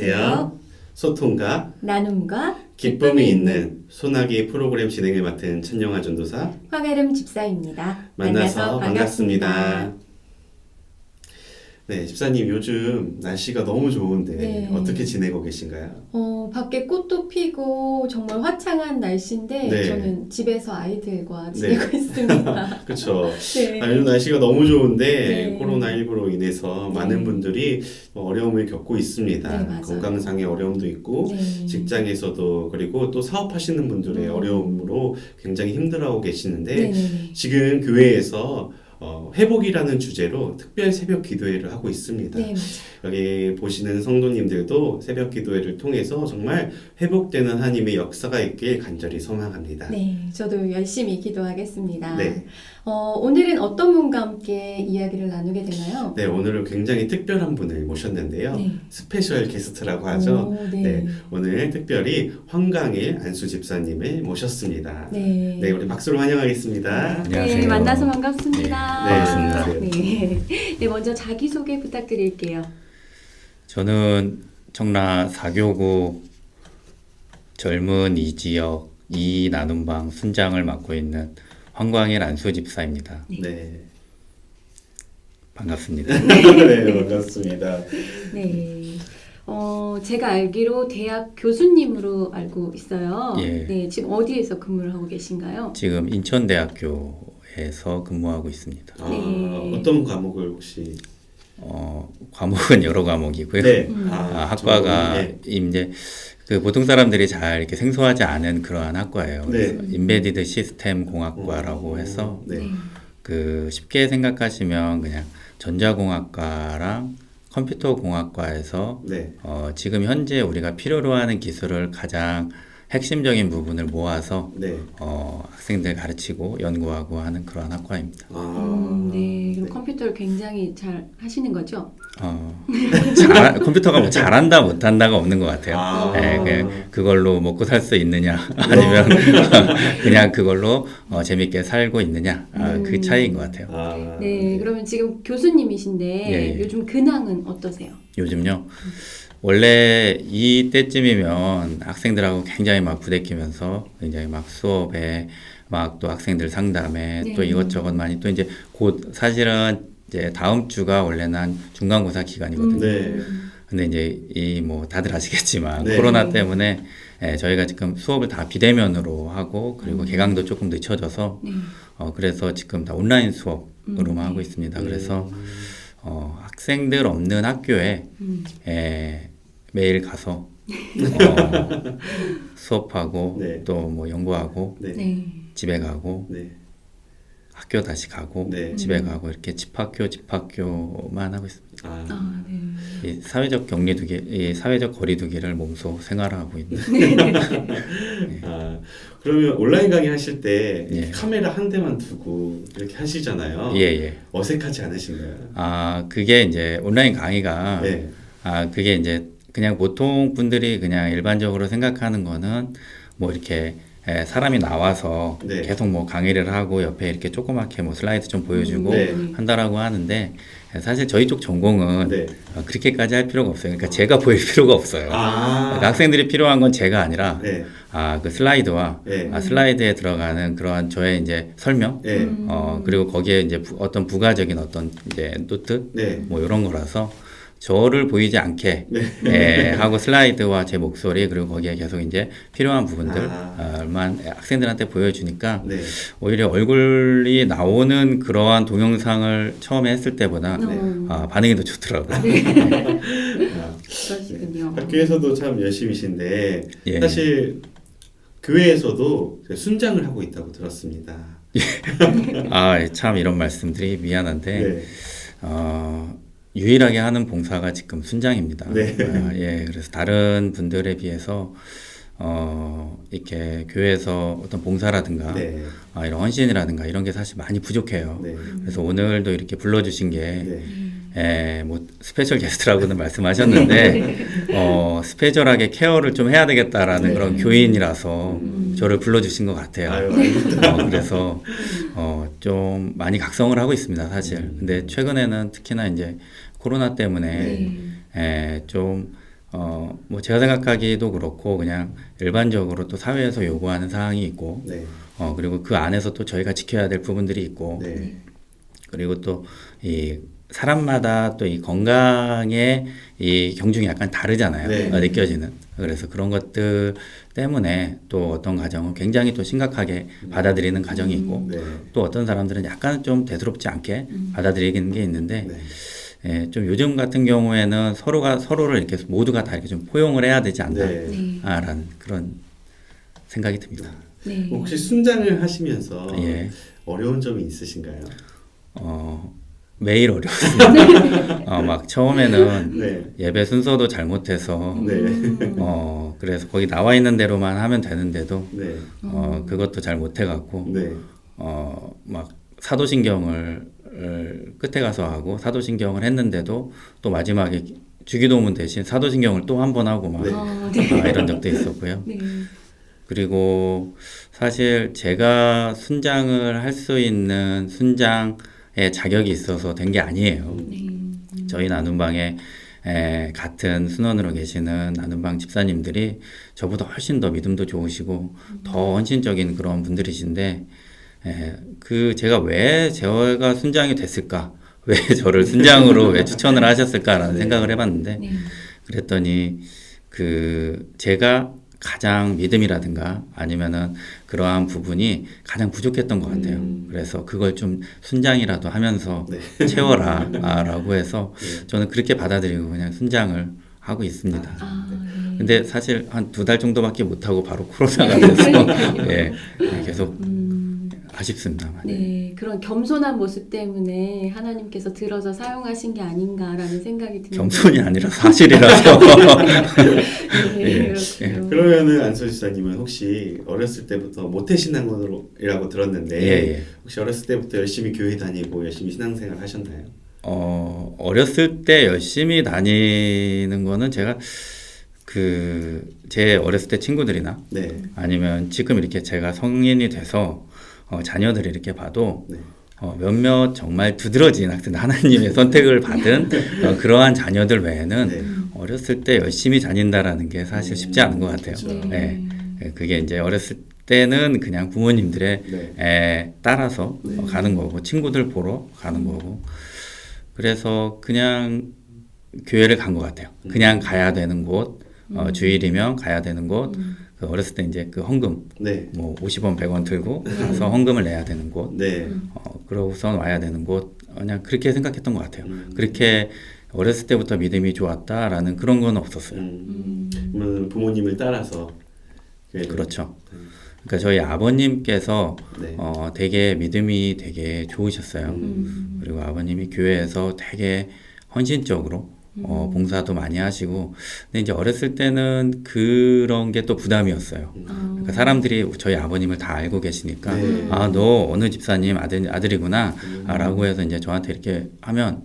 안녕하세요. 소통과 나눔과 기쁨이 있는 소나기 프로그램 진행을 맡은 천영아 전도사 황아름 집사입니다. 만나서 반갑습니다. 네, 집사님 요즘 날씨가 너무 좋은데 네. 어떻게 지내고 계신가요? 밖에 꽃도 피고 정말 화창한 날씨인데 네. 저는 집에서 아이들과 지내고 있습니다. 그렇죠. 네. 요즘 날씨가 너무 좋은데 네. 코로나19로 인해서 네. 많은 분들이 어려움을 겪고 있습니다. 네, 맞아요. 건강상의 어려움도 있고 네. 직장에서도 그리고 또 사업하시는 분들의 어려움으로 굉장히 힘들어하고 계시는데 네네. 지금 교회에서 회복이라는 주제로 특별 새벽 기도회를 하고 있습니다. 네, 맞아요. 여기 보시는 성도님들도 새벽 기도회를 통해서 정말 회복되는 하나님의 역사가 있길 간절히 소망합니다. 네, 저도 열심히 기도하겠습니다. 네. 오늘은 어떤 분과 함께 이야기를 나누게 되나요? 네, 오늘은 굉장히 특별한 분을 모셨는데요. 네. 스페셜 게스트라고 하죠. 오, 네. 네, 오늘 특별히 황강일 안수 집사님을 모셨습니다. 네. 네, 우리 박수로 환영하겠습니다. 네, 만나서 반갑습니다. 네, 반갑습니다. 네. 네, 먼저 자기소개 부탁드릴게요. 저는 청라 4교구 젊은 이지역 이나눔방 순장을 맡고 있는 황광일 안수 집사입니다. 네. 반갑습니다. 네, 반갑습니다. 네. 제가 알기로 대학 교수님으로 알고 있어요. 예. 네, 지금 어디에서 근무를 하고 계신가요? 지금 인천대학교에서 근무하고 있습니다. 네. 어떤 과목을 혹시? 과목은 여러 과목이고요. 네. 학과가 네. 이제 그 보통 사람들이 잘 이렇게 생소하지 않은 그러한 학과예요. 네. 그래서 인베디드 시스템 공학과라고 해서 네. 그 쉽게 생각하시면 그냥 전자공학과랑 컴퓨터 공학과에서 네. 지금 현재 우리가 필요로 하는 기술을 가장 핵심적인 부분을 모아서 네. 학생들 가르치고 연구하고 하는 그러한 학과입니다. 네. 그럼 컴퓨터를 굉장히 잘 하시는 거죠? 컴퓨터가 뭐 잘한다 못한다가 없는 것 같아요. 네, 그걸로 먹고 살 수 있느냐 아니면 그냥 그걸로 재밌게 살고 있느냐 그 차이인 것 같아요. 네. 그러면 지금 교수님이신데 예. 요즘 근황은 어떠세요? 요즘요. 원래 이때쯤이면 학생들하고 굉장히 막 부대끼면서 굉장히 막 수업에 막 또 학생들 상담에 네. 또 이것저것 많이 또 이제 곧 사실은 이제 다음 주가 원래는 한 중간고사 기간이거든요. 네. 근데 이제 이 뭐 다들 아시겠지만 네. 코로나 때문에 저희가 지금 수업을 다 비대면으로 하고 그리고 개강도 조금 늦춰져서 네. 그래서 지금 다 온라인 수업으로만 하고 있습니다. 그래서 학생들 없는 학교에 매일 가서 수업하고 네. 또 뭐 연구하고 네. 네. 집에 가고 네. 학교 다시 가고 네. 집에 가고 이렇게 집학교만 하고 있습니다. 네. 이 사회적 격리두기, 이 사회적 거리두기를 몸소 생활하고 있는. 그러면 온라인 강의 하실 때 예. 카메라 한 대만 두고 이렇게 하시잖아요. 예. 어색하지 않으신가요? 그게 이제 온라인 강의가 네. 그게 이제 그냥 보통 분들이 그냥 일반적으로 생각하는 거는 뭐 이렇게 사람이 나와서 네. 계속 뭐 강의를 하고 옆에 이렇게 조그맣게 뭐 슬라이드 좀 보여주고 네. 한다라고 하는데 사실 저희 쪽 전공은 네. 그렇게까지 할 필요가 없어요. 그러니까 제가 보일 필요가 없어요. 그러니까 학생들이 필요한 건 제가 아니라 네. 그 슬라이드와 네. 슬라이드에 들어가는 그러한 저의 이제 설명 네. 그리고 거기에 이제 어떤 부가적인 어떤 이제 노트 네. 뭐 이런 거라서 저를 보이지 않게 하고 슬라이드와 제 목소리 그리고 거기에 계속 이제 필요한 부분들만 학생들한테 보여주니까 네. 오히려 얼굴이 나오는 그러한 동영상을 처음에 했을 때보다 반응이 더 좋더라고요. 그러시군요. 학교에서도 참 열심히신데 예. 사실 교회에서도 순장을 하고 있다고 들었습니다. 참 이런 말씀들이 미안한데 네. 유일하게 하는 봉사가 지금 순장입니다. 네. 그래서 다른 분들에 비해서 이렇게 교회에서 어떤 봉사라든가 네. 이런 헌신이라든가 이런 게 사실 많이 부족해요. 네. 그래서 오늘도 이렇게 불러주신 게 네. 뭐 스페셜 게스트라고는 말씀하셨는데 스페셜하게 케어를 좀 해야 되겠다라는 그런 교인이라서 저를 불러주신 것 같아요. 그래서 좀 많이 각성을 하고 있습니다, 사실. 근데 최근에는 특히나 이제 코로나 때문에 좀 뭐 제가 생각하기도 그렇고 그냥 일반적으로 또 사회에서 요구하는 사항이 있고 네. 그리고 그 안에서 또 저희가 지켜야 될 부분들이 있고 네. 그리고 또 이 사람마다 또 이 건강의 이 경중이 약간 다르잖아요. 네. 느껴지는. 그래서 그런 것들 때문에 또 어떤 가정은 굉장히 또 심각하게 받아들이는 가정이 있고 네. 또 어떤 사람들은 약간 좀 대수롭지 않게 받아들이는 게 있는데 네. 예, 좀 요즘 같은 경우에는 서로가 서로를 이렇게 모두가 다 이렇게 좀 포용을 해야 되지 네. 않나라는 그런 생각이 듭니다. 네. 혹시 순장을 하시면서 예. 어려운 점이 있으신가요? 매일 어려웠습니다. 막 처음에는 네. 예배 순서도 잘못해서 네. 그래서 거기 나와 있는 대로만 하면 되는데도 네. 그것도 잘 못해갖고 네. 막 사도신경을 끝에 가서 하고 사도신경을 했는데도 또 마지막에 주기도문 대신 사도신경을 또 한 번 하고 막 네. 이런 적도 있었고요. 네. 그리고 사실 제가 순장을 할 수 있는 순장의 자격이 있어서 된 게 아니에요. 네. 저희 나눔방에 같은 순원으로 계시는 나눔방 집사님들이 저보다 훨씬 더 믿음도 좋으시고 더 헌신적인 그런 분들이신데 제가 왜 제가 순장이 됐을까? 왜 저를 순장으로 왜 추천을 하셨을까라는 생각을 해봤는데 네. 그랬더니 제가 가장 믿음이라든가 아니면은 그러한 부분이 가장 부족했던 것 같아요. 그래서 그걸 좀 순장이라도 하면서 채워라 라고 해서 저는 그렇게 받아들이고 그냥 순장을 하고 있습니다. 네. 근데 사실 한 2달 정도밖에 못하고 바로 코로나가 돼서 예, 계속 아쉽습니다. 네, 그런 겸손한 모습 때문에 하나님께서 들어서 사용하신 게 아닌가라는 생각이 듭니다. 겸손이 아니라 사실이라서. 네, 예, 그렇군요. 그러면은 안소 집사님은 혹시 어렸을 때부터 모태신앙이라고 들었는데 예. 혹시 어렸을 때부터 열심히 교회 다니고 열심히 신앙생활 하셨나요? 어렸을 때 열심히 다니는 거는 제가 제 어렸을 때 친구들이나 네. 아니면 지금 이렇게 제가 성인이 돼서 자녀들을 이렇게 봐도 네. 몇몇 정말 두드러진 학생, 하나님의 선택을 받은 그러한 자녀들 외에는 네. 어렸을 때 열심히 다닌다라는 게 사실 쉽지 않은 것 같아요. 그렇죠. 네. 그게 이제 어렸을 때는 그냥 부모님들의 네. 따라서 가는 거고 친구들 보러 가는 거고 그래서 그냥 교회를 간 것 같아요. 그냥 가야 되는 곳, 주일이면 가야 되는 곳. 어렸을 때 이제 그 헌금, 네. 뭐 50원, 100원 들고 가서 헌금을 내야 되는 곳, 네. 그러고선 와야 되는 곳, 그냥 그렇게 생각했던 것 같아요. 그렇게 어렸을 때부터 믿음이 좋았다라는 그런 건 없었어요. 그러면 부모님을 따라서 그렇죠. 그러니까 저희 아버님께서 네. 되게 믿음이 되게 좋으셨어요. 그리고 아버님이 교회에서 되게 헌신적으로 봉사도 많이 하시고 근데 이제 어렸을 때는 그런 게 또 부담이었어요. 그러니까 사람들이 저희 아버님을 다 알고 계시니까 네. 아, 너 어느 집사님 아들이구나 라고 해서 이제 저한테 이렇게 하면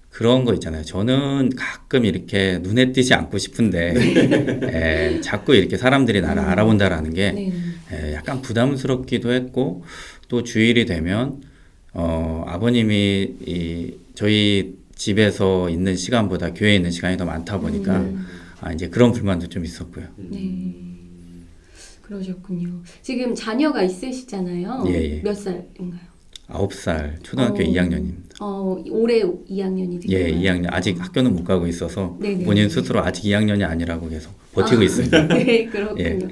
그런 거 있잖아요. 저는 가끔 이렇게 눈에 띄지 않고 싶은데 자꾸 이렇게 사람들이 나를 알아본다라는 게 네. 약간 부담스럽기도 했고 또 주일이 되면 아버님이 저희 집에서 있는 시간보다 교회에 있는 시간이 더 많다 보니까 이제 그런 불만도 좀 있었고요. 네. 그러셨군요. 지금 자녀가 있으시잖아요. 예. 몇 살인가요? 9살 초등학교 2학년입니다. 올해 2학년이 된 예, 건가요? 2학년 아직 학교는 못 가고 있어서 네네. 본인 스스로 아직 2학년이 아니라고 계속 버티고 있습니다. 네, 그렇군요.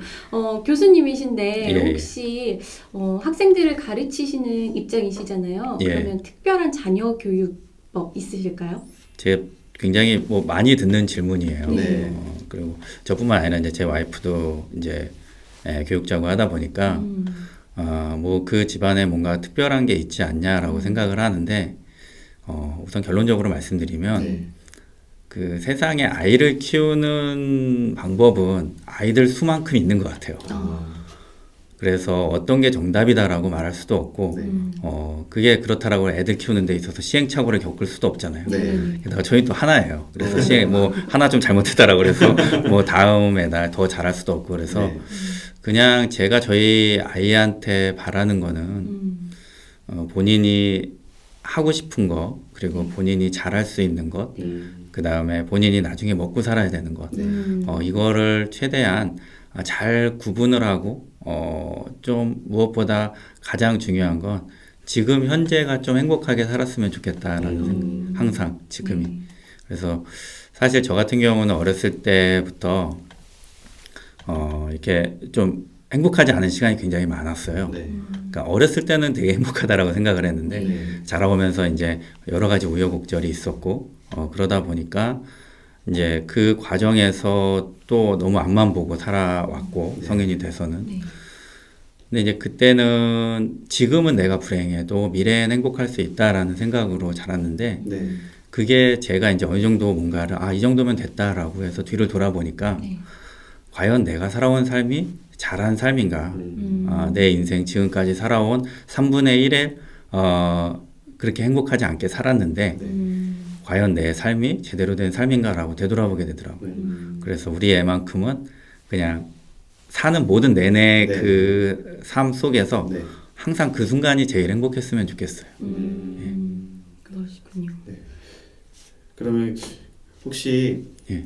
교수님이신데 예. 혹시 학생들을 가르치시는 입장이시잖아요. 예. 그러면 특별한 자녀 교육법 있으실까요? 제 굉장히 뭐 많이 듣는 질문이에요. 네. 그리고 저뿐만 아니라 이제 제 와이프도 이제 교육자고 하다 보니까 뭐 그 집안에 뭔가 특별한 게 있지 않냐라고 생각을 하는데 우선 결론적으로 말씀드리면 네. 그 세상에 아이를 키우는 방법은 아이들 수만큼 있는 것 같아요. 그래서 어떤 게 정답이다라고 말할 수도 없고 그게 그렇다라고 애들 키우는 데 있어서 시행착오를 겪을 수도 없잖아요. 네. 게다가 저희 또 하나예요. 그래서 뭐 하나 좀 잘못했다라고 그래서 뭐 다음에 나 더 잘할 수도 없고 그래서 네. 그냥 제가 저희 아이한테 바라는 거는 본인이 하고 싶은 거 그리고 본인이 잘할 수 있는 것 그 다음에 본인이 나중에 먹고 살아야 되는 것, 이거를 최대한 잘 구분을 하고, 좀 무엇보다 가장 중요한 건 지금 현재가 좀 행복하게 살았으면 좋겠다라는 생각, 항상 지금이. 그래서 사실 저 같은 경우는 어렸을 때부터 이렇게 좀 행복하지 않은 시간이 굉장히 많았어요. 네. 그러니까 어렸을 때는 되게 행복하다라고 생각을 했는데 자라오면서 이제 여러 가지 우여곡절이 있었고 그러다 보니까 이제 그 과정에서 또 너무 앞만 보고 살아왔고 성인이 돼서는 근데 이제 그때는 지금은 내가 불행해도 미래엔 행복할 수 있다라는 생각으로 자랐는데 네. 그게 제가 이제 어느 정도 뭔가를 이 정도면 됐다라고 해서 뒤를 돌아보니까 과연 내가 살아온 삶이 잘한 삶인가? 내 인생 지금까지 살아온 3분의 1에 그렇게 행복하지 않게 살았는데 과연 내 삶이 제대로 된 삶인가라고 되돌아보게 되더라고요. 그래서 우리 애만큼은 그냥 사는 모든 내내 네. 그 삶 속에서 네. 항상 그 순간이 제일 행복했으면 좋겠어요. 그러시군요. 그러면 혹시 예.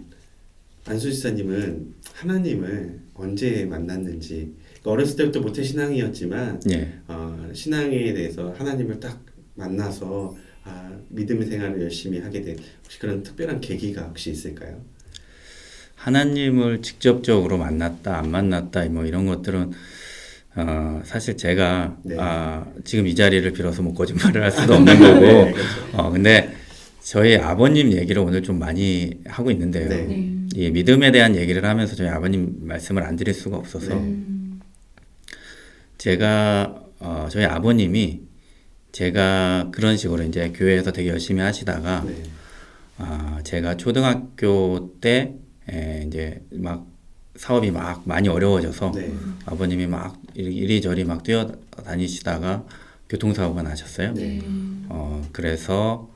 안수 지사님은 하나님을 언제 만났는지 그러니까 어렸을 때부터 모태 신앙이었지만 예. 신앙에 대해서 하나님을 딱 만나서 믿음의 생활을 열심히 하게 된 혹시 그런 특별한 계기가 혹시 있을까요? 하나님을 직접적으로 만났다, 안 만났다, 뭐 이런 것들은 사실 제가 네. 지금 이 자리를 빌어서 뭐 거짓말을 할 수도 없는 거고, 네, 그렇죠. 근데 저희 아버님 얘기를 오늘 좀 많이 하고 있는데요. 네. 이 믿음에 대한 얘기를 하면서 저희 아버님 말씀을 안 드릴 수가 없어서 제가 저희 아버님이 제가 그런 식으로 이제 교회에서 되게 열심히 하시다가 네. 제가 초등학교 때 이제 막 사업이 막 많이 어려워져서 네. 아버님이 막 이리저리 막 뛰어다니시다가 교통사고가 나셨어요. 네. 그래서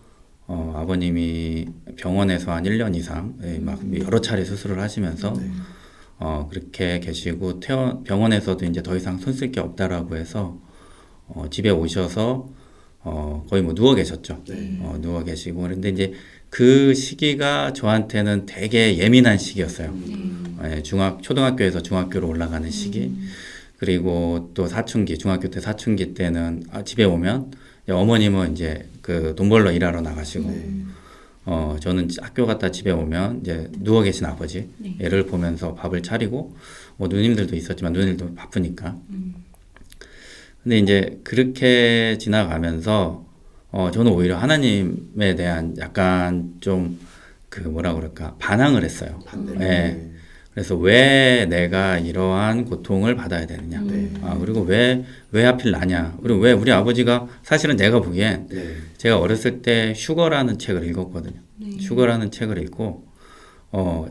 아버님이 병원에서 한 1년 이상 막 여러 차례 수술을 하시면서 그렇게 계시고 병원에서도 이제 더 이상 손 쓸 게 없다라고 해서 집에 오셔서 거의 뭐 누워 계셨죠. 네. 누워 계시고 그런데 이제 그 시기가 저한테는 되게 예민한 시기였어요. 초등학교에서 중학교로 올라가는 시기. 그리고 또 사춘기, 중학교 때 사춘기 때는 집에 오면 어머님은 이제 그 돈 벌러 일하러 나가시고 저는 학교 갔다 집에 오면 이제 누워 계신 아버지 애를 보면서 밥을 차리고 뭐 누님들도 있었지만 누님들도 바쁘니까. 근데 이제 그렇게 지나가면서 저는 오히려 하나님에 대한 약간 좀 그 뭐라 그럴까 반항을 했어요. 반대로. 예. 그래서 왜 내가 이러한 고통을 받아야 되느냐. 그리고 왜 하필 나냐. 그리고 왜 우리 아버지가 사실은 내가 보기엔 네. 제가 어렸을 때 슈거라는 책을 읽었거든요. 슈거라는 책을 읽고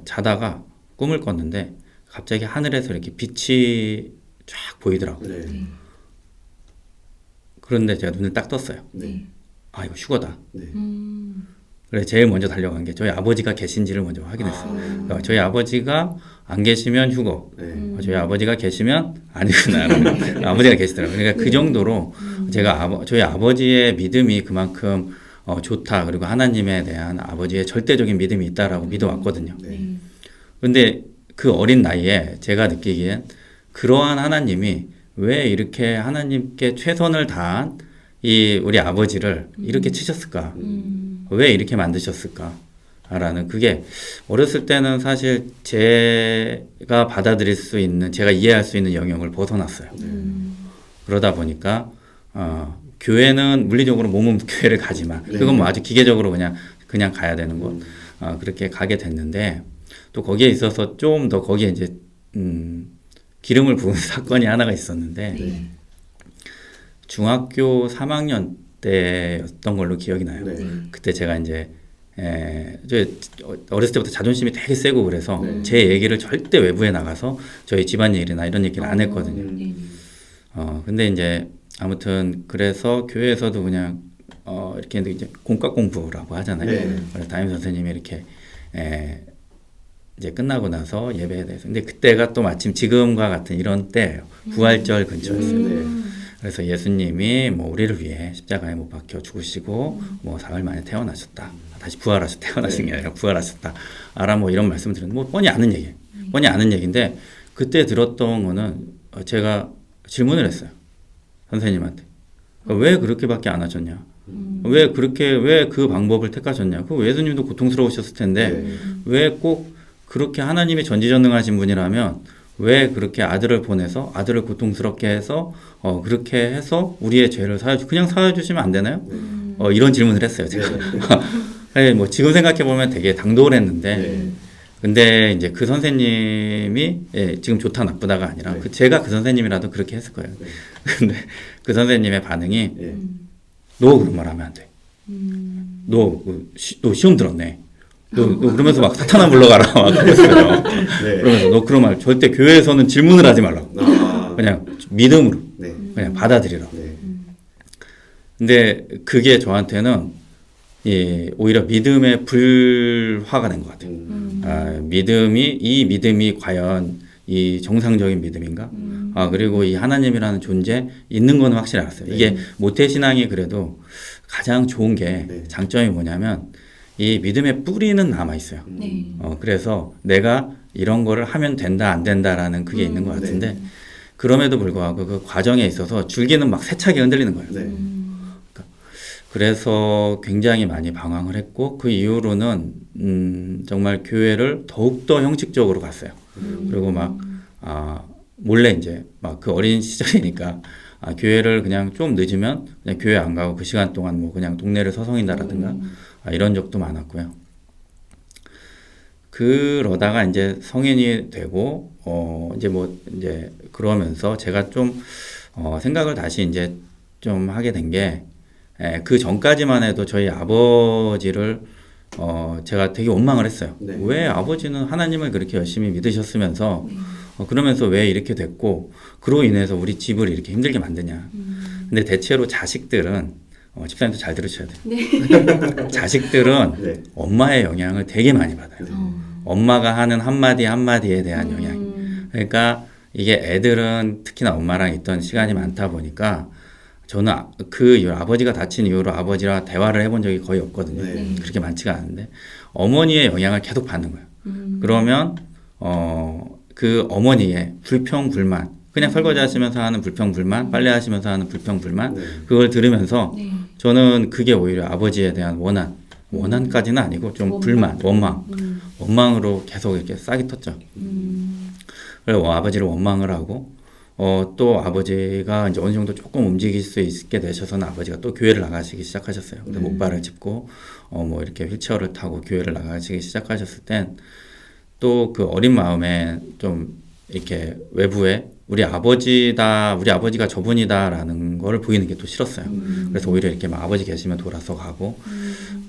자다가 꿈을 꿨는데 갑자기 하늘에서 이렇게 빛이 쫙 보이더라고요. 네. 그런데 제가 눈을 딱 떴어요. 네. 이거 슈거다. 네. 그래 제일 먼저 달려간 게 저희 아버지가 계신지를 먼저 확인했어요. 그러니까 저희 아버지가 안 계시면 휴거, 저희 아버지가 계시면 아니구나. 아버지가 계시더라고요. 그러니까 그 정도로 제가 저희 아버지의 믿음이 그만큼 좋다. 그리고 하나님에 대한 아버지의 절대적인 믿음이 있다라고 믿어왔거든요. 그런데 그 어린 나이에 제가 느끼기엔 그러한 하나님이 왜 이렇게 하나님께 최선을 다한 이 우리 아버지를 이렇게 치셨을까? 왜 이렇게 만드셨을까? 라는 그게 어렸을 때는 사실 제가 받아들일 수 있는 제가 이해할 수 있는 영역을 벗어났어요. 그러다 보니까 교회는 물리적으로 몸은 교회를 가지만 그건 뭐 아주 기계적으로 그냥 가야 되는 것 그렇게 가게 됐는데 또 거기에 있어서 좀 더 거기에 이제 기름을 부은 사건이 하나가 있었는데 중학교 3학년 때였던 걸로 기억이 나요. 그때 제가 이제 어렸을 때부터 자존심이 되게 세고 그래서 제 얘기를 절대 외부에 나가서 저희 집안일이나 이런 얘기를 안 했거든요. 근데 이제 아무튼 그래서 교회에서도 그냥 이렇게 이제 공과 공부라고 하잖아요. 그래서 담임 선생님이 이렇게 이제 끝나고 나서 예배에 대해서 근데 그때가 또 마침 지금과 같은 이런 때예요. 부활절 근처였어요. 그래서 예수님이 뭐 우리를 위해 십자가에 못 박혀 죽으시고 뭐 사흘 만에 태어나셨다. 다시 태어나신 게 아니라 부활하셨다. 알아 뭐 이런 말씀을 드렸는데 뭐 뻔히 아는 얘기예요. 뻔히 아는 얘기인데 그때 들었던 거는 제가 질문을 했어요. 선생님한테. 왜 그렇게밖에 안 하셨냐? 왜 그 방법을 택하셨냐? 그 예수님도 고통스러우셨을 텐데 왜 꼭 그렇게 하나님이 전지전능하신 분이라면 왜 그렇게 아들을 보내서 아들을 고통스럽게 해서 그렇게 해서 우리의 죄를 그냥 사여주시면 안 되나요? 이런 질문을 했어요, 제가. 네, 뭐 지금 생각해 보면 되게 당돌했는데 근데 이제 그 선생님이 지금 좋다 나쁘다가 아니라 제가 그 선생님이라도 그렇게 했을 거예요. 근데 그 선생님의 반응이 너 그런 말 하면 안 돼. 너 시험 들었네. 너 그러면서 막 사탄아 물러가라 막 그랬어요. 그러면서 너 그런 말 절대 교회에서는 질문을 하지 말라고. 그냥 믿음으로 그냥 받아들이라고. 근데 그게 저한테는 오히려 믿음의 불화가 된 것 같아요. 이 믿음이 과연 이 정상적인 믿음인가? 그리고 이 하나님이라는 존재 있는 거는 확실히 알았어요. 이게 모태신앙이 그래도 가장 좋은 게 장점이 뭐냐면 이 믿음의 뿌리는 남아있어요. 그래서 내가 이런 거를 하면 된다 안 된다라는 그게 있는 것 같은데 그럼에도 불구하고 그 과정에 있어서 줄기는 막 세차게 흔들리는 거예요. 그래서 굉장히 많이 방황을 했고 그 이후로는 정말 교회를 더욱더 형식적으로 갔어요. 그리고 막 몰래 이제 막 그 어린 시절이니까 교회를 그냥 좀 늦으면 그냥 교회 안 가고 그 시간 동안 뭐 그냥 동네를 서성인다라든가 이런 적도 많았고요. 그러다가 이제 성인이 되고 이제 그러면서 제가 좀 생각을 다시 이제 좀 하게 된 게 그 전까지만 해도 저희 아버지를 제가 되게 원망을 했어요. 왜 아버지는 하나님을 그렇게 열심히 믿으셨으면서 그러면서 왜 이렇게 됐고 그로 인해서 우리 집을 이렇게 힘들게 만드냐. 근데 대체로 자식들은 집사님도 잘 들으셔야 돼요. 자식들은 엄마의 영향을 되게 많이 받아요. 엄마가 하는 한마디 한마디에 대한 영향. 그러니까 이게 애들은 특히나 엄마랑 있던 시간이 많다 보니까 저는 그 이후 아버지가 다친 이후로 아버지랑 대화를 해본 적이 거의 없거든요. 그렇게 많지가 않은데 어머니의 영향을 계속 받는 거예요. 그러면 그 어머니의 불평불만 그냥 설거지 하시면서 하는 불평불만 빨래 하시면서 하는 불평불만 그걸 들으면서 저는 그게 오히려 아버지에 대한 원한까지는 아니고 좀 불만, 원망으로 계속 이렇게 싹이 텄죠. 그래서 아버지를 원망을 하고 또 아버지가 이제 어느 정도 조금 움직일 수 있게 되셔서는 아버지가 또 교회를 나가시기 시작하셨어요. 근데 목발을 짚고 뭐 이렇게 휠체어를 타고 교회를 나가시기 시작하셨을 땐 또 그 어린 마음에 좀 이렇게 외부에 우리 아버지가 저분이다라는 거를 보이는 게 또 싫었어요. 그래서 오히려 이렇게 막 아버지 계시면 돌아서 가고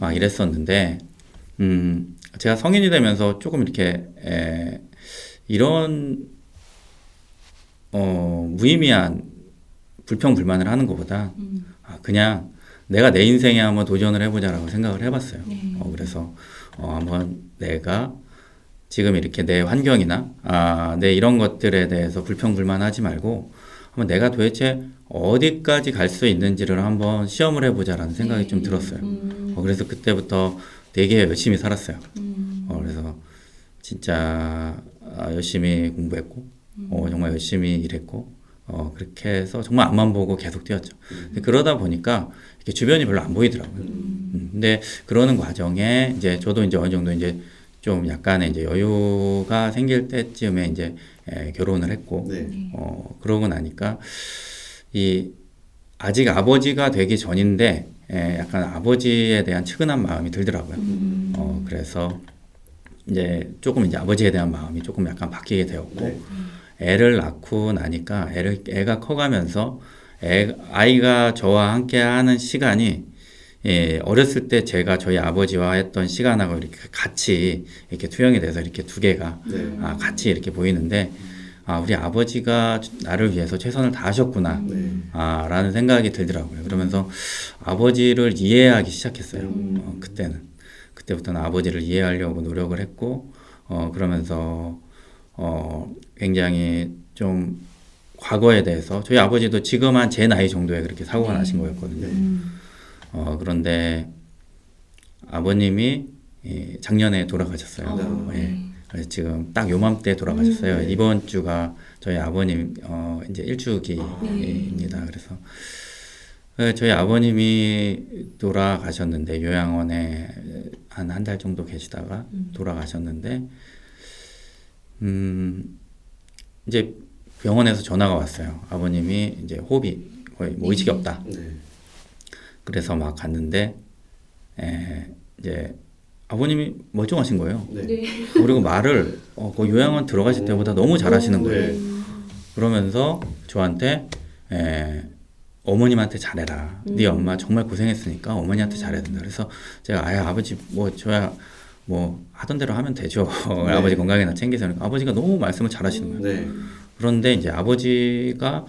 막 이랬었는데 제가 성인이 되면서 조금 이렇게 이런 무의미한 불평불만을 하는 것보다 그냥 내가 내 인생에 한번 도전을 해보자라고 생각을 해봤어요. 그래서 한번 내가 지금 이렇게 내 환경이나 내 이런 것들에 대해서 불평불만하지 말고 한번 내가 도대체 어디까지 갈 수 있는지를 한번 시험을 해보자라는 생각이 좀 들었어요. 그래서 그때부터 되게 열심히 살았어요. 그래서 진짜 열심히 공부했고 정말 열심히 일했고 그렇게 해서 정말 앞만 보고 계속 뛰었죠. 그러다 보니까 이렇게 주변이 별로 안 보이더라고요. 근데 그러는 과정에 이제 저도 이제 어느 정도 이제 좀 약간의 이제 여유가 생길 때쯤에 이제 결혼을 했고 그러고 나니까 아직 아버지가 되기 전인데 약간 아버지에 대한 측은한 마음이 들더라고요. 그래서 이제 조금 이제 아버지에 대한 마음이 조금 약간 바뀌게 되었고 애를 낳고 나니까 애가 커가면서 아이가 저와 함께 하는 시간이 어렸을 때 제가 저희 아버지와 했던 시간하고 이렇게 같이 이렇게 투영이 돼서 이렇게 두 개가 같이 이렇게 보이는데 우리 아버지가 나를 위해서 최선을 다하셨구나 라는 생각이 들더라고요. 그러면서 아버지를 이해하기 시작했어요. 그때부터는 아버지를 이해하려고 노력을 했고 그러면서 굉장히 좀 과거에 대해서 저희 아버지도 지금 한 제 나이 정도에 그렇게 사고가 나신 거였거든요. 그런데 아버님이 작년에 돌아가셨어요. 예. 그래서 지금 딱 요맘때 돌아가셨어요. 이번 주가 저희 아버님 이제 일주기입니다. 그래서 저희 아버님이 돌아가셨는데 요양원에 한 달 정도 계시다가 돌아가셨는데 이제 병원에서 전화가 왔어요. 아버님이 이제 호흡이 거의 뭐 의식이 없다. 그래서 막 갔는데 이제 아버님이 멀쩡하신 거예요. 그리고 말을 그 요양원 들어가실 때보다 너무 잘하시는 거예요. 그러면서 저한테 어머님한테 잘해라. 네 엄마 정말 고생했으니까 어머니한테 잘해야 된다. 그래서 제가 아버지 뭐 저야 뭐 하던 대로 하면 되죠. 아버지 건강이나 챙기세요. 아버지가 너무 말씀을 잘하시는 거예요. 그런데 이제 아버지가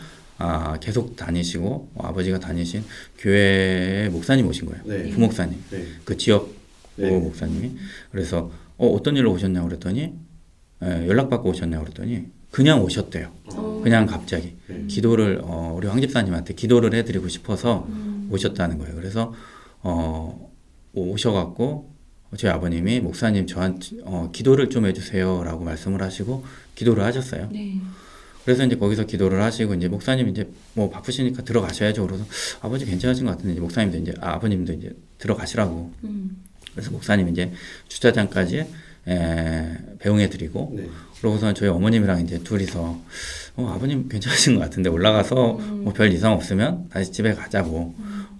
계속 다니시고 아버지가 다니신 교회에 목사님 오신 거예요. 부목사님. 그 지역 목사님이. 그래서 어떤 일로 오셨냐고 그랬더니 연락받고 오셨냐고 그랬더니 그냥 오셨대요. 그냥 갑자기 기도를 우리 황 집사님한테 기도를 해드리고 싶어서 오셨다는 거예요. 그래서 오셔갖고 저희 아버님이 목사님 저한테 기도를 좀 해주세요라고 말씀을 하시고 기도를 하셨어요. 그래서 이제 거기서 기도를 하시고 이제 목사님 이제 뭐 바쁘시니까 들어가셔야죠. 그래서 아버지 괜찮으신 것 같은데 이제 목사님도 이제 아버님도 이제 들어가시라고. 그래서 목사님 이제 주차장까지 배웅해드리고 그러고서 저희 어머님이랑 이제 둘이서 아버님 괜찮으신 것 같은데 올라가서 뭐 별 이상 없으면 다시 집에 가자고.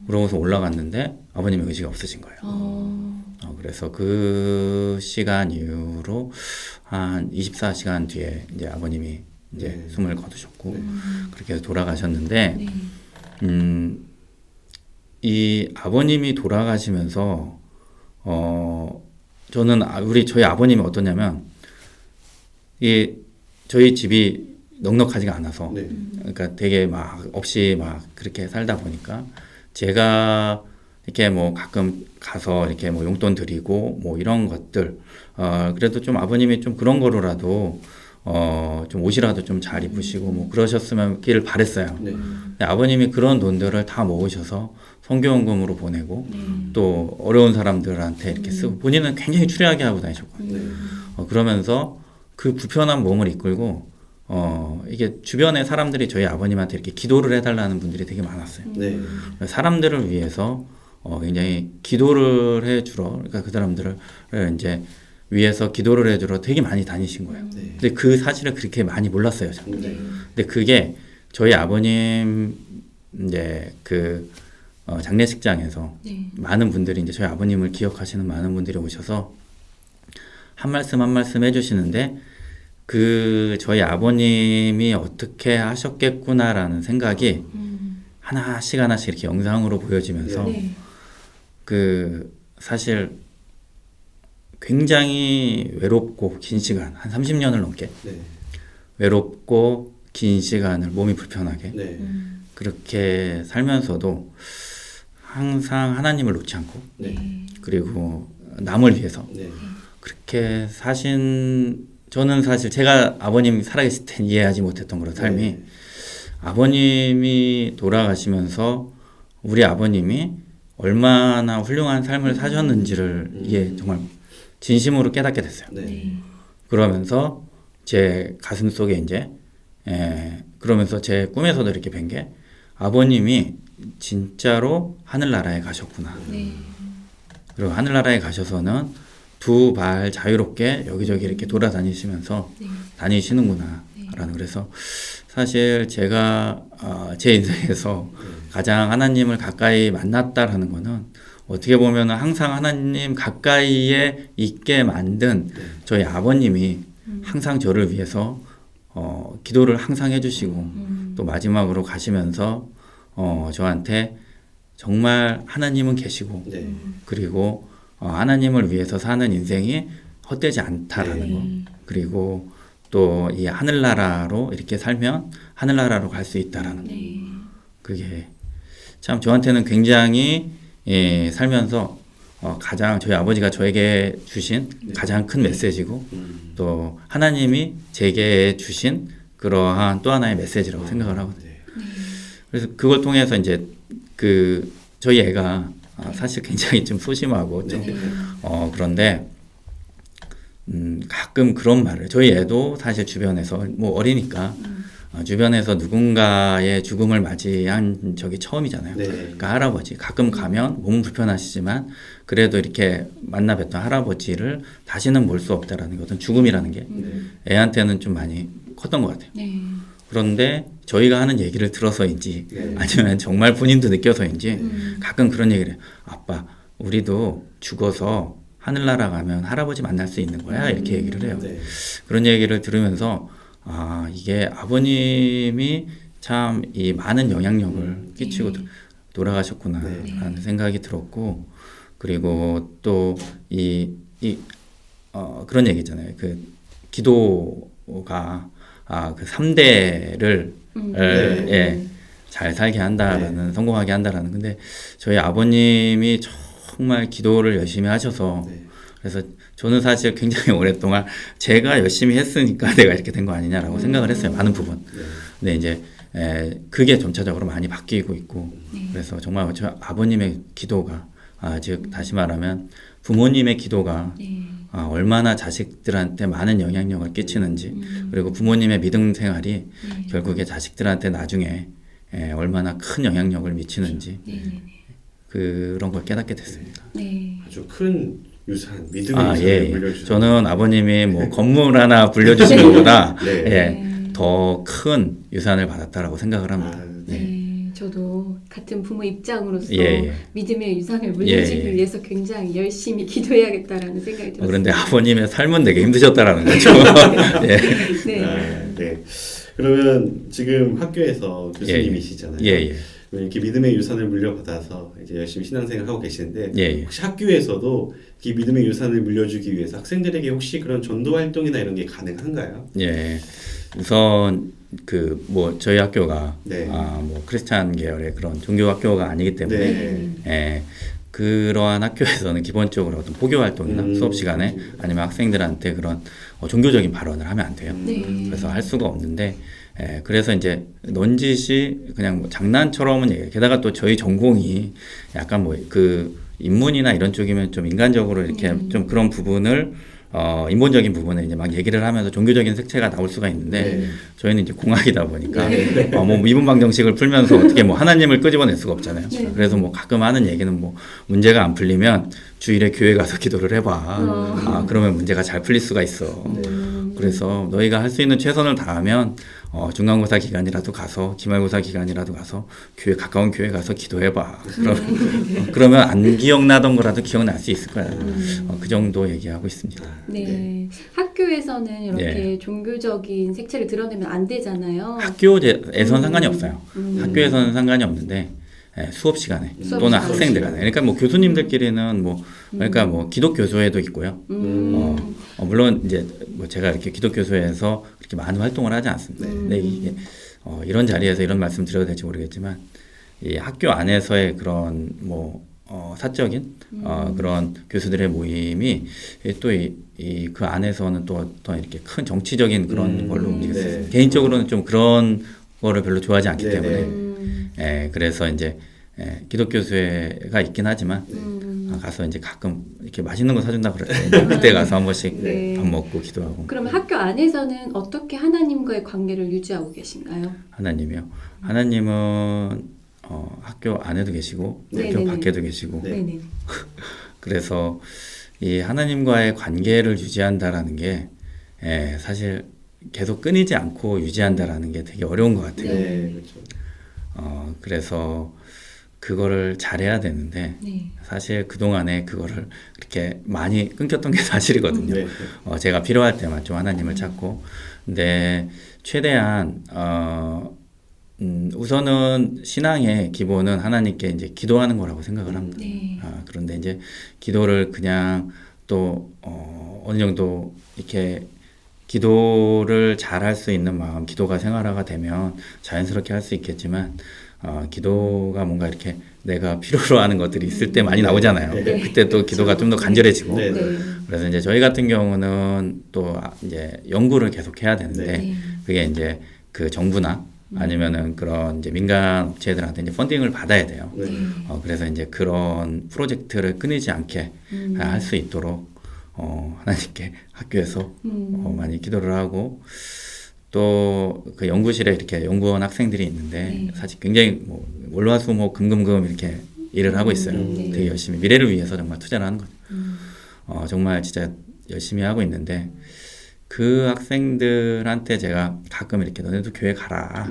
그러고서 올라갔는데 아버님의 의식이 없으신 거예요. 그래서 그 시간 이후로 한 24시간 뒤에 이제 아버님이 이제 숨을 거두셨고 그렇게 해서 돌아가셨는데 이 아버님이 돌아가시면서 저는 저희 아버님이 어떠냐면 저희 집이 넉넉하지가 않아서 그러니까 되게 막 없이 막 그렇게 살다 보니까 제가 이렇게 뭐 가끔 가서 이렇게 뭐 용돈 드리고 뭐 이런 것들 그래도 좀 아버님이 좀 그런 거로라도 좀 옷이라도 좀 잘 입으시고 뭐 그러셨으면 길 바랬어요. 근데 아버님이 그런 돈들을 다 모으셔서 선교원금으로 보내고 또 어려운 사람들한테 이렇게 쓰고 본인은 굉장히 추리하게 하고 다니셨거든요. 그러면서 그 불편한 몸을 이끌고 이게 주변의 사람들이 저희 아버님한테 이렇게 기도를 해달라는 분들이 되게 많았어요. 사람들을 위해서 굉장히 기도를 해주러 그러니까 그 사람들을 이제 위해서 기도를 해주러 되게 많이 다니신 거예요. 근데 그 사실을 그렇게 많이 몰랐어요. 저는. 근데 그게 저희 아버님 이제 그 장례식장에서 많은 분들이 이제 저희 아버님을 기억하시는 많은 분들이 오셔서 한 말씀 한 말씀 해주시는데 그 저희 아버님이 어떻게 하셨겠구나라는 생각이 하나씩 하나씩 이렇게 영상으로 보여지면서 그 사실 굉장히 외롭고 긴 시간 한 30년을 넘게 외롭고 긴 시간을 몸이 불편하게 그렇게 살면서도 항상 하나님을 놓지 않고 그리고 남을 위해서 그렇게 사신 저는 사실 제가 아버님 살아계실 때 이해하지 못했던 그런 삶이 아버님이 돌아가시면서 우리 아버님이 얼마나 훌륭한 삶을 사셨는지를 이게 정말 진심으로 깨닫게 됐어요. 그러면서 제 가슴 속에 이제 그러면서 제 꿈에서도 이렇게 뵌 게 아버님이 진짜로 하늘나라에 가셨구나. 그리고 하늘나라에 가셔서는 두 발 자유롭게 여기저기 이렇게 돌아다니시면서 다니시는구나. 라는 그래서 사실 제가 제 인생에서 가장 하나님을 가까이 만났다라는 거는 어떻게 보면 항상 하나님 가까이에 있게 만든 저희 아버님이 항상 저를 위해서 기도를 항상 해주시고 또 마지막으로 가시면서 저한테 정말 하나님은 계시고 그리고 하나님을 위해서 사는 인생이 헛되지 않다라는 거 그리고 또 이 하늘나라로 이렇게 살면 하늘나라로 갈 수 있다라는 거 그게 참 저한테는 굉장히 살면서 가장 저희 아버지가 저에게 주신 가장 큰 메시지고 또 하나님이 제게 주신 그러한 또 하나의 메시지라고 생각을 하거든요. 네. 그래서 그걸 통해서 이제 저희 애가 사실 굉장히 좀 소심하고 좀 네. 그런데 가끔 그런 말을 저희 애도 사실 주변에서 뭐 어리니까 주변에서 누군가의 죽음을 맞이한 적이 처음이잖아요. 네. 그러니까 할아버지 가끔 가면 몸은 불편하시지만 그래도 이렇게 만나 뵀던 할아버지를 다시는 볼 수 없다라는 어떤 죽음이라는 게 네. 애한테는 좀 많이 컸던 것 같아요. 네. 그런데 저희가 하는 얘기를 들어서인지 네. 아니면 정말 본인도 느껴서인지 가끔 그런 얘기를 해요. 아빠, 우리도 죽어서 하늘나라 가면 할아버지 만날 수 있는 거야? 이렇게 얘기를 해요. 네. 그런 얘기를 들으면서 이게 아버님이 참 이 많은 영향력을 끼치고 네. 돌아가셨구나라는 생각이 들었고, 그리고 또 그런 얘기 있잖아요. 그 기도가 그 3대를 네. 잘 살게 한다라는 성공하게 한다라는. 근데 저희 아버님이 정말 기도를 열심히 하셔서 네. 그래서 저는 사실 굉장히 오랫동안 제가 열심히 했으니까 내가 이렇게 된 거 아니냐라고 생각을 했어요. 많은 부분. 근데 이제 그게 점차적으로 많이 바뀌고 있고 그래서 정말 저 아버님의 기도가 즉 다시 말하면 부모님의 기도가 얼마나 자식들한테 많은 영향력을 끼치는지 그리고 부모님의 믿음 생활이 결국에 자식들한테 나중에 얼마나 큰 영향력을 미치는지 그런 걸 깨닫게 됐습니다. 네. 아주 큰 유산, 믿음의 유산을 예. 물려주셨어요. 저는 아버님이 뭐 건물 하나 불려주신 것보다 네. 더 큰 유산을 받았다라고 생각을 합니다. 네. 저도 같은 부모 입장으로서 예. 믿음의 유산을 물려주기 예. 위해서 굉장히 열심히 기도해야겠다라는 생각이 들었어요. 그런데 아버님의 삶은 되게 힘드셨다라는 거죠. 예. 네. 네. 그러면 지금 학교에서 교수님이시잖아요. 예. 이렇게 믿음의 유산을 물려받아서 이제 열심히 신앙생활 하고 계시는데 예. 혹시 학교에서도 이 믿음의 유산을 물려주기 위해서 학생들에게 혹시 그런 전도 활동이나 이런 게 가능한가요? 예. 우선 저희 학교가 네. 뭐 크리스찬 계열의 그런 종교 학교가 아니기 때문에 네. 그러한 학교에서는 기본적으로 어떤 포교 활동이나 수업 시간에 아니면 학생들한테 그런 종교적인 발언을 하면 안 돼요. 네. 그래서 할 수가 없는데 그래서 이제 넌지시 그냥 뭐 장난처럼은 얘기해요. 게다가 또 저희 전공이 약간 뭐 인문이나 이런 쪽이면 좀 인간적으로 이렇게 좀 그런 부분을 인본적인 부분에 이제 막 얘기를 하면서 종교적인 색채가 나올 수가 있는데 저희는 이제 공학이다 보니까 뭐 미분방 정식을 풀면서 어떻게 뭐 하나님을 끄집어낼 수가 없잖아요. 그래서 뭐 가끔 하는 얘기는 뭐 문제가 안 풀리면 주일에 교회 가서 기도를 해봐. 그러면 문제가 잘 풀릴 수가 있어. 그래서 너희가 할 수 있는 최선을 다하면 중간고사 기간이라도 가서 기말고사 기간이라도 가서 가까운 교회 가서 기도해봐. 그러면 안 기억나던 거라도 기억날 수 있을 거야. 그 정도 얘기하고 있습니다. 네. 학교에서는 이렇게 종교적인 색채를 드러내면 안 되잖아요. 학교에서는 상관이 없어요. 학교에서는 상관이 없는데 수업 시간에 또는 학생들 간에 그러니까 뭐 교수님들끼리는 그러니까 뭐 기독교조회도 있고요. 물론 이제 뭐 제가 이렇게 기독교조회에서 그렇게 많은 활동을 하지 않습니다. 근데 이게 이런 자리에서 이런 말씀 드려도 될지 모르겠지만 이 학교 안에서의 그런 사적인 그런 교수들의 모임이 또 그 안에서는 또 이렇게 큰 정치적인 그런 걸로 움직였어요. 네. 개인적으로는 좀 그런 거를 별로 좋아하지 않기 때문에 그래서 이제 기독교수회가 있긴 하지만 가서 이제 가끔 이렇게 맛있는 거 사준다 그랬어요. 그때 가서 한 번씩 밥 먹고 기도하고. 그러면 학교 안에서는 어떻게 하나님과의 관계를 유지하고 계신가요? 하나님이요. 하나님은 학교 안에도 계시고 학교 밖에도 계시고. 네네. 그래서 이 하나님과의 관계를 유지한다라는 게 사실 계속 끊이지 않고 유지한다라는 게 되게 어려운 것 같아요. 네, 그렇죠. 그래서 그거를 잘해야 되는데 사실 그동안에 그거를 그렇게 많이 끊겼던 게 사실이거든요. 제가 필요할 때만 좀 하나님을 찾고 근데 최대한 우선은 신앙의 기본은 하나님께 이제 기도하는 거라고 생각을 합니다. 그런데 이제 기도를 그냥 또 어느 정도 이렇게 기도를 잘할 수 있는 마음, 기도가 생활화가 되면 자연스럽게 할 수 있겠지만 기도가 뭔가 이렇게 내가 필요로 하는 것들이 있을 때 많이 나오잖아요. 그때 또 기도가 좀 더 간절해지고 그래서 이제 저희 같은 경우는 또 이제 연구를 계속 해야 되는데 네. 그게 이제 그 정부나 아니면은 그런 이제 민간 업체들한테 이제 펀딩을 받아야 돼요. 네. 그래서 이제 그런 프로젝트를 끊이지 않게 할 수 있도록 하나님께 학교에서 많이 기도를 하고 또 그 연구실에 이렇게 연구원 학생들이 있는데 네. 사실 굉장히 뭐 월화수목 금금금 이렇게 일을 하고 있어요. 네. 되게 열심히 미래를 위해서 정말 투자를 하는 거죠. 정말 진짜 열심히 하고 있는데 그 학생들한테 제가 가끔 이렇게 너네도 교회 가라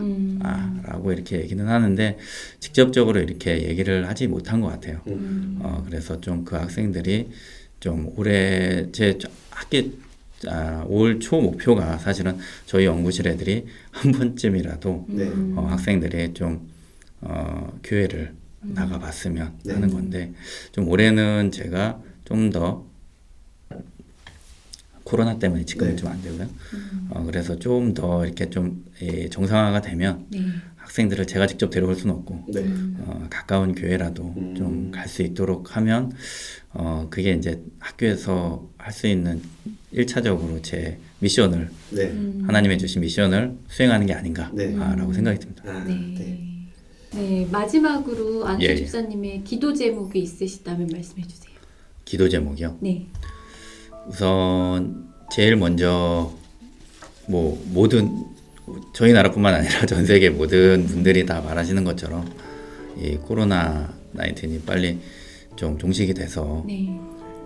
라고 이렇게 얘기는 하는데 직접적으로 이렇게 얘기를 하지 못한 것 같아요. 그래서 좀 그 학생들이 좀 올해 제 학기 올 초 목표가 사실은 저희 연구실 애들이 한 번쯤이라도 네. 학생들이 좀 교회를 나가봤으면 네. 하는 건데 좀 올해는 제가 좀 더 코로나 때문에 지금은 네. 좀 안 되고요. 그래서 좀 더 이렇게 좀 정상화가 되면 네. 학생들을 제가 직접 데려올 수는 없고 네. 가까운 교회라도 좀 갈 수 있도록 하면 그게 이제 학교에서 할 수 있는 1차적으로 제 미션을 네. 하나님의 주신 미션을 수행하는 게 네. 아닌가라고 생각이 듭니다. 아, 네. 네. 네. 마지막으로 안수 예, 예. 집사님의 기도 제목이 있으시다면 말씀해 주세요. 기도 제목이요. 네. 우선 제일 먼저 뭐 모든 저희 나라뿐만 아니라 전 세계 모든 분들이 다 말하시는 것처럼 이 코로나 19이 빨리 좀 종식이 돼서 네.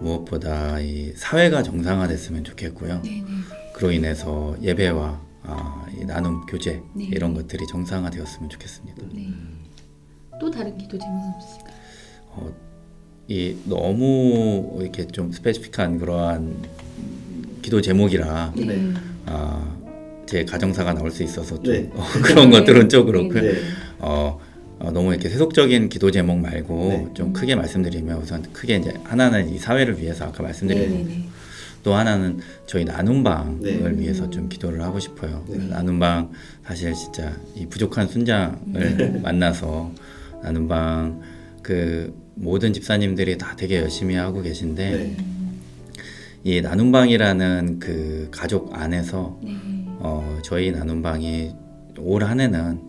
무엇보다 이 사회가 정상화됐으면 좋겠고요. 네. 네. 그로 인해서 예배와 이 나눔 교제 네. 이런 것들이 정상화되었으면 좋겠습니다. 네. 또 다른 기도 제목은 없으실까요? 이 너무 이렇게 좀 스페시픽한 그러한 기도 제목이라 네. 제 가정사가 나올 수 있어서 좀 네. 그런 것들은 좀 그렇고 네. 너무 이렇게 세속적인 기도 제목 말고 네. 좀 크게 말씀드리면 우선 크게 이제 하나는 이 사회를 위해서 아까 말씀드린 네. 거고 네. 또 하나는 저희 나눔방을 네. 위해서 좀 기도를 하고 싶어요. 네. 나눔방 사실 진짜 이 부족한 순장을 만나서 나눔방 그 모든 집사님들이 다 되게 열심히 하고 계신데 네. 이 나눔방이라는 그 가족 안에서 네. 저희 나눔방이 올 한 해는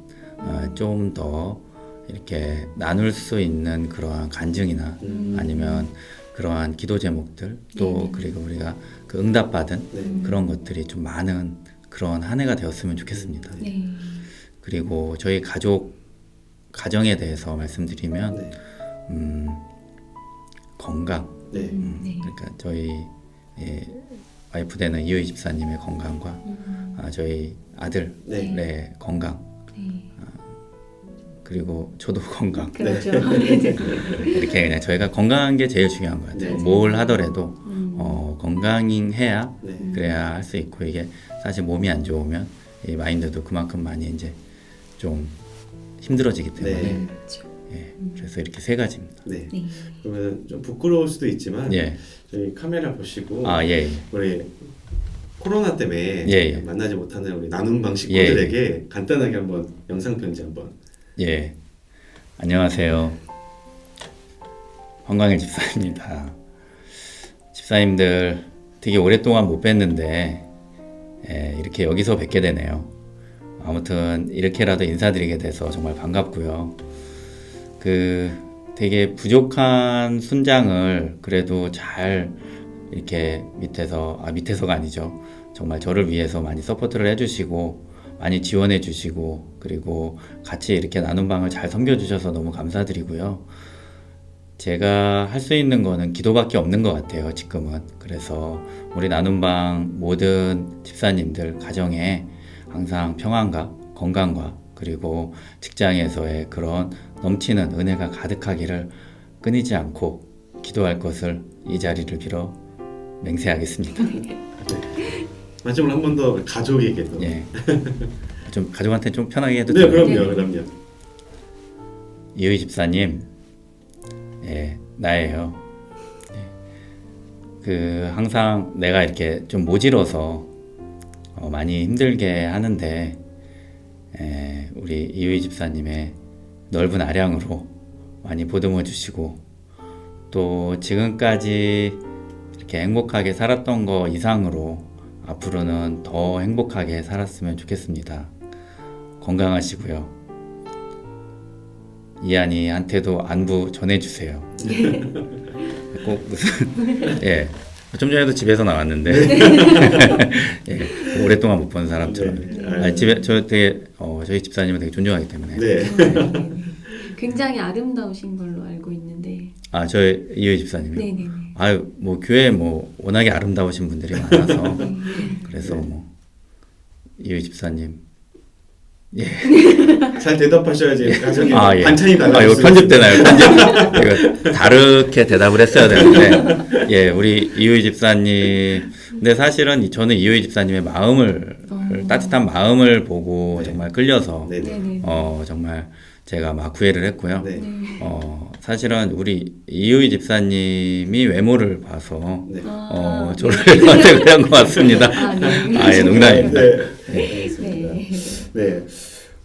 좀 더 이렇게 나눌 수 있는 그러한 간증이나 아니면 그러한 기도 제목들 또 그리고 우리가 그 응답받은 네. 그런 것들이 좀 많은 그런 한 해가 되었으면 좋겠습니다. 네. 그리고 저희 가정에 대해서 말씀드리면 네. 건강 네. 네. 그러니까 저희 와이프 되는 이효희 집사님의 건강과 저희 아들의 네. 건강 네. 그리고 저도 건강 그렇죠. 이렇게 그냥 저희가 건강한 게 제일 중요한 것 같아요. 네. 뭘 하더라도 건강해야 네. 그래야 할 수 있고 이게 사실 몸이 안 좋으면 이 마인드도 그만큼 많이 이제 좀 힘들어지기 때문에 네. 그렇죠. 그래서 이렇게 세 가지입니다. 네. 네. 그러면 좀 부끄러울 수도 있지만 예. 저희 카메라 보시고 예. 우리 코로나 때문에 예. 만나지 못하는 우리 나눔방 식구들에게 간단하게 한번 영상 편지 한번. 예. 안녕하세요. 황광일 집사입니다. 집사님들 되게 오랫동안 못 뵀는데 이렇게 여기서 뵙게 되네요. 아무튼 이렇게라도 인사드리게 돼서 정말 반갑고요. 그 되게 부족한 순장을 그래도 잘 이렇게 밑에서가 아니죠. 정말 저를 위해서 많이 서포트를 해주시고 많이 지원해 주시고 그리고 같이 이렇게 나눔방을 잘 섬겨주셔서 너무 감사드리고요. 제가 할 수 있는 거는 기도밖에 없는 것 같아요, 지금은. 그래서 우리 나눔방 모든 집사님들 가정에 항상 평안과 건강과 그리고 직장에서의 그런 넘치는 은혜가 가득하기를 끊이지 않고 기도할 것을 이 자리를 빌어 맹세하겠습니다. 마지막으로 한 번 더 가족에게도. 예. 좀 가족한테 좀 편하게 해도 네, 돼요? 그럼요. 이효희 집사님, 나예요. 항상 내가 이렇게 좀 모질어서 많이 힘들게 하는데 우리 이효희 집사님의 넓은 아량으로 많이 보듬어 주시고 또 지금까지 이렇게 행복하게 살았던 거 이상으로 앞으로는 더 행복하게 살았으면 좋겠습니다. 건강하시고요. 이한이한테도 안부 전해주세요. 꼭 무슨 예. 좀 전에도 집에서 나왔는데 예, 오랫동안 못 본 사람처럼. 네. 아니, 저 되게 저희 집사님을 되게 존중하기 때문에. 네. 굉장히 아름다우신 걸로 알고 있는데. 아, 저희 이효희 집사님이요. 네네네. 아유, 뭐 교회 뭐 워낙에 아름다우신 분들이 많아서 그래서 뭐 이효희 집사님. 예. 잘 대답하셔야지 가정에 예. 반찬이 이거 달라질 수 편집되나요? 이거 다르게 대답을 했어야 되는데, 예, 우리 이효희 집사님. 근데 사실은 저는 이효희 집사님의 마음을 따뜻한 마음을 보고 네. 정말 끌려서 네네. 네네. 정말 제가 막 구애를 했고요. 네. 사실은 우리 이효희 집사님이 외모를 봐서 네. 저를 선택을 한 것 같습니다. 네. 예, 농담입니다. 네. 알겠습니다. 네. 네.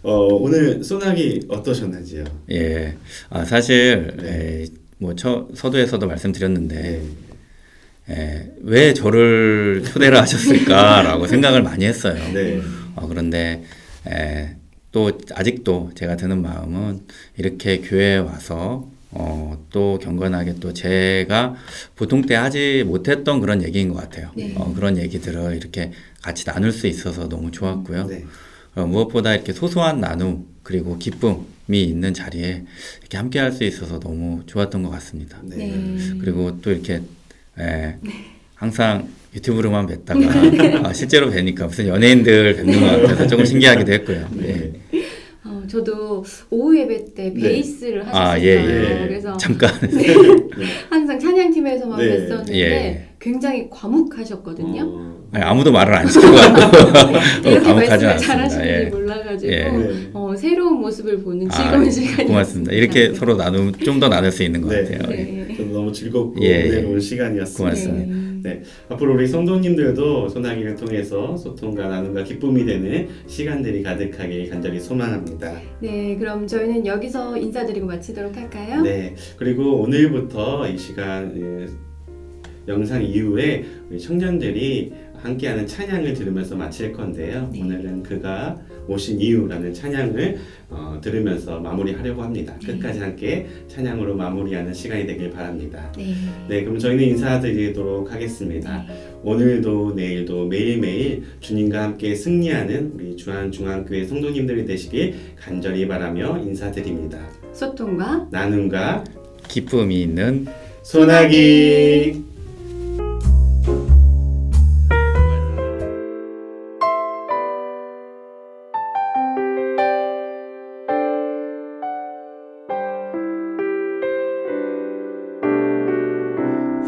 오늘 소나기 어떠셨는지요? 예, 사실 네. 뭐 서두에서도 말씀드렸는데 네. 왜 저를 초대를 하셨을까라고 생각을 많이 했어요. 네. 그런데 또 아직도 제가 드는 마음은 이렇게 교회에 와서 또 경건하게 또 제가 보통 때 하지 못했던 그런 얘기인 것 같아요. 네. 그런 얘기들을 이렇게 같이 나눌 수 있어서 너무 좋았고요. 네. 무엇보다 이렇게 소소한 나눔 그리고 기쁨이 있는 자리에 이렇게 함께 할 수 있어서 너무 좋았던 것 같습니다. 네. 네. 그리고 또 이렇게 항상 유튜브로만 뵀다가 실제로 뵈니까 무슨 연예인들 뵙는 것 같아서 조금 신기하기도 했고요. 네. 저도 오후 예배 때 네. 베이스를 하셨어요. 예. 그래서 잠깐. 항상 찬양팀에서만 네. 뵀었는데 예. 굉장히 과묵하셨거든요. 아무도 말을 안 시키고 왔고 이렇게 과묵하진 말씀을 않습니다. 잘하시는지 예. 몰라가지고 예. 네. 새로운 모습을 보는 즐거운 시간이었습니다. 고맙습니다. 이렇게 서로 좀 더 나눌 수 있는 것 네. 같아요. 네. 저도 너무 즐겁고 예. 은혜로운 시간이었습니다. 고맙습니다. 네. 앞으로 우리 성도님들도 소나기를 통해서 소통과 나눔과 기쁨이 되는 시간들이 가득하길 간절히 소망합니다. 네, 그럼 저희는 여기서 인사드리고 마치도록 할까요? 네. 그리고 오늘부터 이 시간 영상 이후에 우리 청년들이 함께하는 찬양을 들으면서 마칠 건데요. 네. 오늘은 그가 오신 이유라는 찬양을 들으면서 마무리하려고 합니다. 네. 끝까지 함께 찬양으로 마무리하는 시간이 되길 바랍니다. 네. 네, 그럼 저희는 인사드리도록 하겠습니다. 오늘도 내일도 매일매일 주님과 함께 승리하는 우리 주안중앙교회 성도님들이 되시길 간절히 바라며 인사드립니다. 소통과 나눔과 기쁨이 있는 소나기.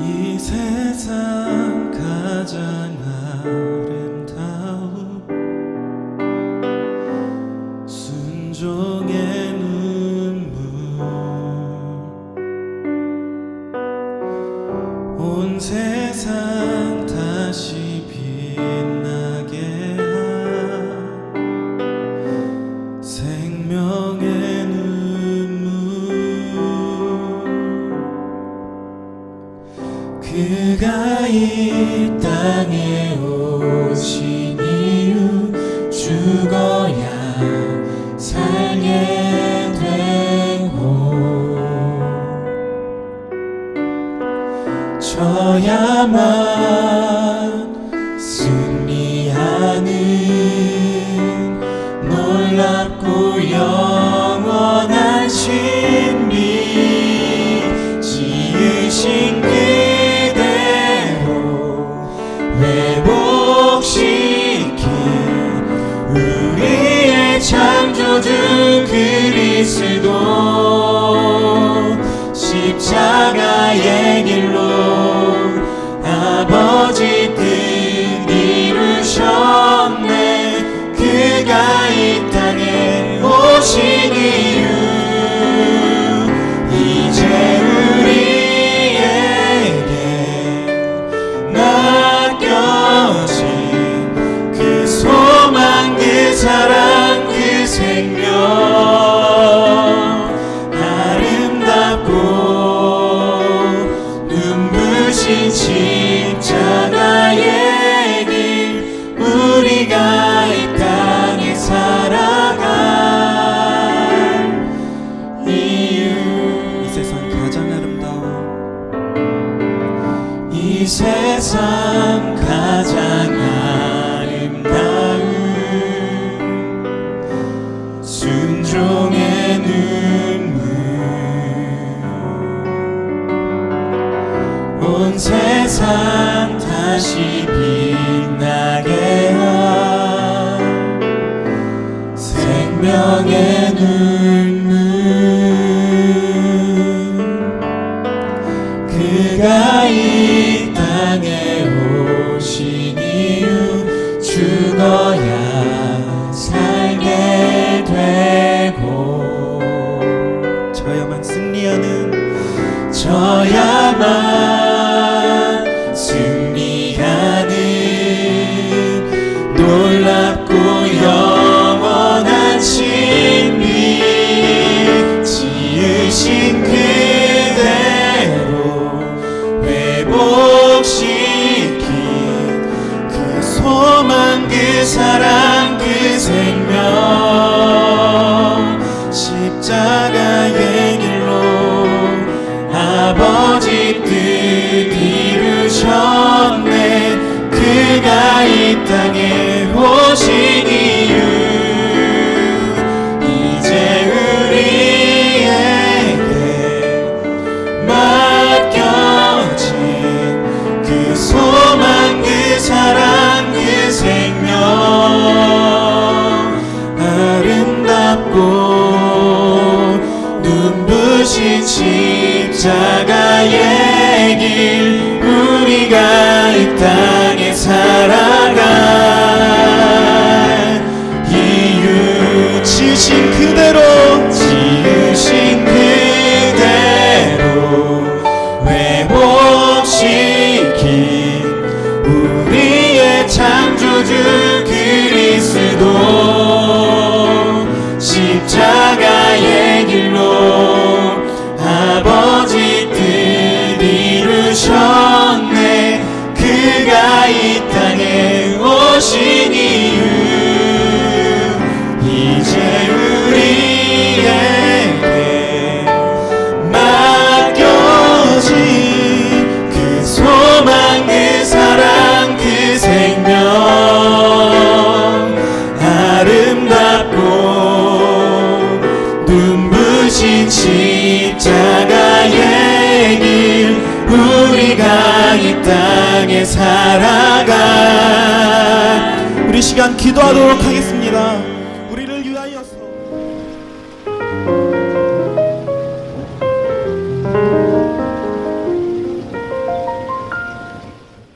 이 세상 가장 아름다운 순종의 눈물 온 세상 다시 빛나게 한 생명의 눈물 그가 이 땅에 오신 이유 죽어야 살게 되고 저야만 승리하는 놀랍고 영원한 신비 지으신 회복시킨 우리의 창조주 그리스도 십자가의 길로 아버지 이 세상 가장 아름다운 순종의 눈물 온 세상 다시 빛나게 한 생명의 눈물 그가 이 땅에 오신 이유 죽어야 살게 되고 저야만 승리하는 놀랍고 영원한 진리 지으신 그대로 회복시킨 그 소망 그 사랑 그 생명 십자가의 길로 아버지 뜻 이루셨네 그가 이 땅에 오신 이유 이제 우리에게 맡겨진 그 소망 그 사랑 그 생명 아름답고 눈부신 십자가의 길 우리가 이 땅에 살아갈 이유 지으신 그대로 회복시킨 우리의 창조주 그리스도 십자가의 길로 아버지 뜻 이루셨네 그가 이 땅에 오신 이유 이제 우리에게 맡겨진 그 소망 그 사랑 그 생명 아름답고 눈부신 십자가의 길 우리가 이 땅에 살아가 우리 시간 기도하도록 하겠습니다.